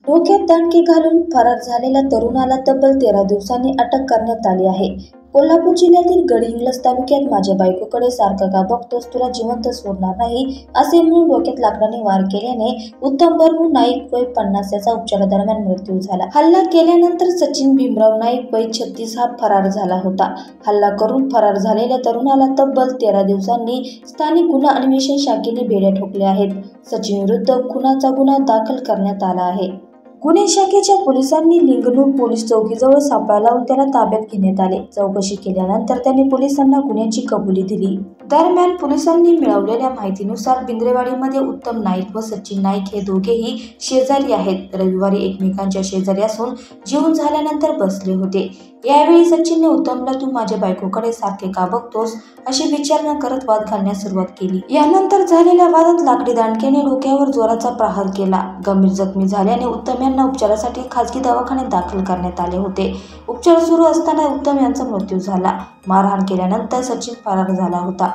डोक्यात दांडके घालून फरार झालेल्या तरुणाला तब्बल 13 दिवसांनी अटक करण्यात आली आहे। कोल्हापूर जिल्ह्यातील गडहिंग्लज तालुक्यात माझ्या बायकोकडे सारखं का बघतोस, तुला जिवंत सोडणार नाही असे म्हणून डोक्यात लाकडाने वार केल्याने उत्तम बर्मू नाईक वय 50 याचा उपचारादरम्यान मृत्यू झाला। हल्ला केल्यानंतर सचिन भीमराव नाईक वय 36 हा फरार झाला होता। हल्ला करून फरार झालेल्या तरुणाला तब्बल 13 दिवसांनी स्थानिक गुन्हा अन्वेषण शाखेने बेड्या ठोकल्या आहेत। सचिन विरुद्ध खुनाचा गुन्हा दाखल करण्यात आला आहे। गुन्हे शाखेच्या पोलिसांनी लिंगणूर पोलीस चौकीजवळ सापळा लावून त्याला ताब्यात घेण्यात आले। चौकशी केल्यानंतर त्याने पोलिसांना गुन्ह्याची कबुली दिली। दरम्यान पोलिसांनी मिळवलेल्या माहितीनुसार बिंद्रेवाडीमध्ये उत्तम नाईक व सचिन नाईक हे दोघेही शेजारी आहेत। रविवारी एकमेकांच्या शेजारी असून जेवून झाल्यानंतर बसले होते। यावेळी सचिनने उत्तमला तू माझ्या बायकोकडे सारखे का बघतोस अशी विचारणा करत वाद घालण्यास सुरुवात केली। यानंतर झालेल्या वादात लाकडी दांडक्याने डोक्यावर जोराचा प्रहार केला। गंभीर जखमी झाल्याने उत्तम यांना उपचारासाठी खासगी दवाखान्यात दाखल करण्यात आले होते। उपचार सुरू असताना उत्तम यांचा मृत्यू झाला। मारहाण केल्यानंतर सचिन फरार झाला होता।